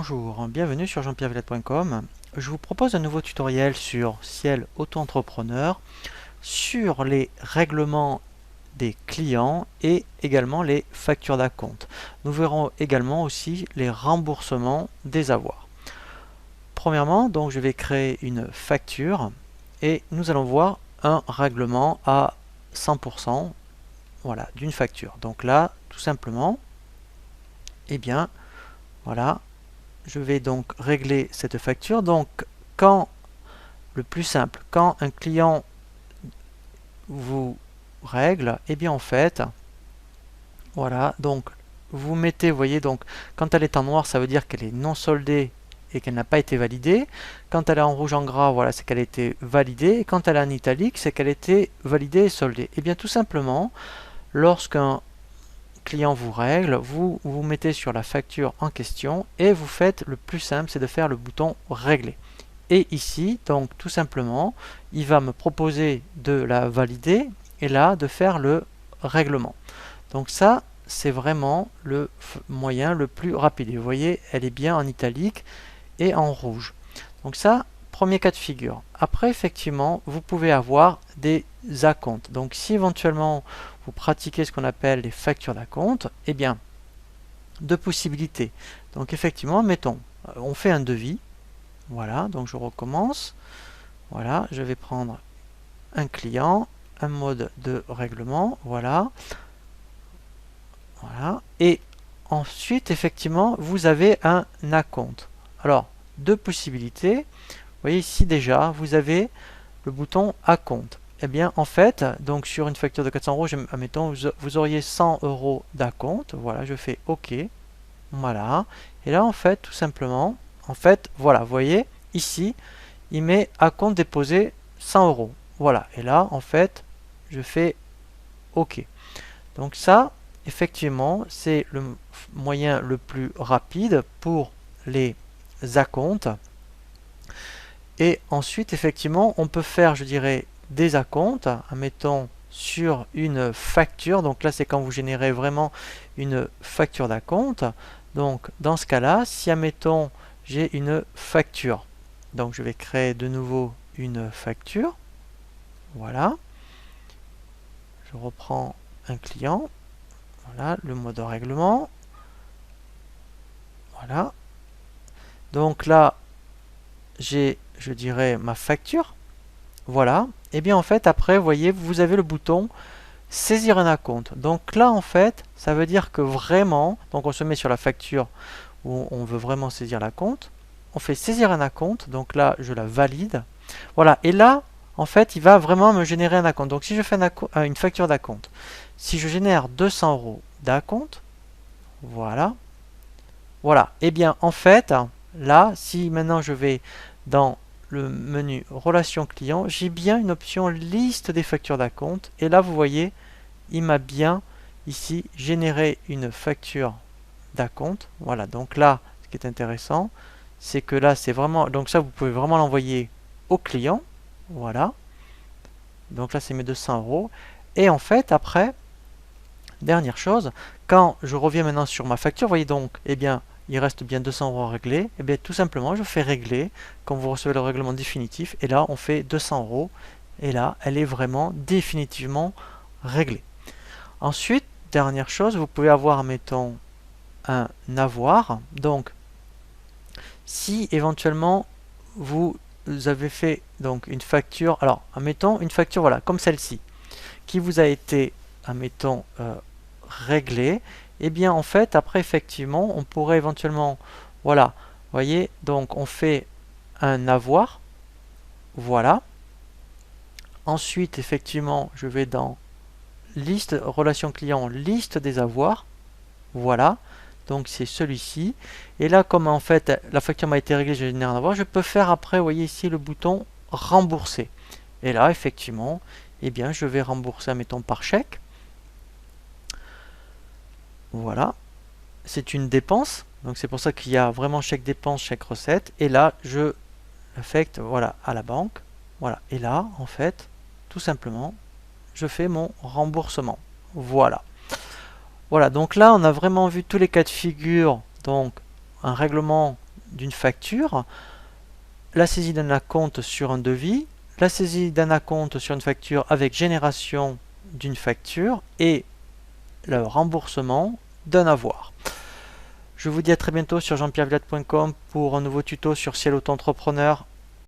Bonjour, bienvenue sur jean-pierre-villette.com. Je vous propose un nouveau tutoriel sur Ciel Auto-entrepreneur sur les règlements des clients et également les factures d'acompte. Nous verrons également aussi les remboursements des avoirs. Premièrement, donc je vais créer une facture et nous allons voir un règlement à 100% voilà, d'une facture. Donc là, tout simplement, eh bien, voilà, je vais donc régler cette facture. Donc, le plus simple, quand un client vous règle, et bien en fait, voilà, donc vous mettez, vous voyez, donc quand elle est en noir, ça veut dire qu'elle est non soldée et qu'elle n'a pas été validée. Quand elle est en rouge en gras, voilà, c'est qu'elle a été validée. Et quand elle est en italique, c'est qu'elle a été validée et soldée. Et bien tout simplement, lorsqu'un client vous règle, vous mettez sur la facture en question et vous faites le plus simple, c'est de faire le bouton régler. Et ici, donc tout simplement, il va me proposer de la valider et là de faire le règlement. Donc ça, c'est vraiment le moyen le plus rapide. Et vous voyez, elle est bien en italique et en rouge. Donc ça, premier cas de figure. Après, effectivement, vous pouvez avoir des acomptes. Donc si éventuellement vous pratiquez ce qu'on appelle les factures d'acompte, eh bien, deux possibilités. Donc effectivement, mettons, on fait un devis. Voilà, donc je recommence. Voilà, je vais prendre un client, un mode de règlement. Voilà. Voilà. Et ensuite, effectivement, vous avez un acompte. Alors, deux possibilités. Vous voyez ici déjà, vous avez le bouton acompte. Eh bien, en fait, donc sur une facture de 400 euros, admettons, vous auriez 100 euros d'acompte. Voilà, je fais OK. Voilà. Et là, en fait, tout simplement, en fait, voilà, vous voyez, ici, il met acompte déposé 100 euros. Voilà. Et là, en fait, je fais OK. Donc ça, effectivement, c'est le moyen le plus rapide pour les acomptes. Et ensuite, effectivement, on peut faire, je dirais, des acomptes, admettons, sur une facture. Donc là, c'est quand vous générez vraiment une facture d'acompte. Donc, dans ce cas-là, si, admettons, j'ai une facture, donc je vais créer de nouveau une facture. Voilà. Je reprends un client. Voilà, le mode de règlement. Voilà. Donc là, j'ai, je dirais, ma facture. Voilà. Et bien en fait, après, vous voyez, vous avez le bouton saisir un acompte. Donc là, en fait, ça veut dire que vraiment, donc on se met sur la facture où on veut vraiment saisir l'acompte. On fait saisir un acompte. Donc là, je la valide. Voilà. Et là, en fait, il va vraiment me générer un acompte. Donc si je fais une facture d'acompte, si je génère 200 euros d'acompte, voilà. Voilà. Et bien en fait, là, si maintenant je vais dans le menu Relations clients, j'ai bien une option liste des factures d'acompte. Et là, vous voyez, il m'a bien ici généré une facture d'acompte. Voilà, donc là, ce qui est intéressant, c'est que là, c'est vraiment... Donc ça, vous pouvez vraiment l'envoyer au client. Voilà. Donc là, c'est mes 200 euros. Et en fait, après, dernière chose, quand je reviens maintenant sur ma facture, vous voyez donc, eh bien, il reste bien 200 euros à régler. Et bien, tout simplement, je fais régler quand vous recevez le règlement définitif. Et là, on fait 200 euros. Et là, elle est vraiment définitivement réglée. Ensuite, dernière chose, vous pouvez avoir, mettons, un avoir. Donc, si éventuellement vous avez fait donc une facture, alors, admettons une facture, voilà, comme celle-ci, qui vous a été, admettons, réglée, et bien en fait, après, effectivement, on pourrait éventuellement, voilà, voyez, donc on fait un avoir, voilà. Ensuite, effectivement, je vais dans liste, relation client, liste des avoirs, voilà. Donc c'est celui-ci. Et là, comme en fait la facture m'a été réglée, je n'ai rien à voir, je peux faire après, vous voyez ici le bouton rembourser. Et là, effectivement, eh bien, je vais rembourser, mettons, par chèque. Voilà. C'est une dépense. Donc c'est pour ça qu'il y a vraiment chèque dépense, chèque recette. Et là, je l'affecte, voilà, à la banque. Voilà. Et là, en fait, tout simplement, je fais mon remboursement. Voilà. Voilà, donc là on a vraiment vu tous les cas de figure, donc un règlement d'une facture, la saisie d'un acompte sur un devis, la saisie d'un acompte sur une facture avec génération d'une facture et le remboursement d'un avoir. Je vous dis à très bientôt sur jeanpierrevillette.com pour un nouveau tuto sur Ciel Auto-entrepreneur.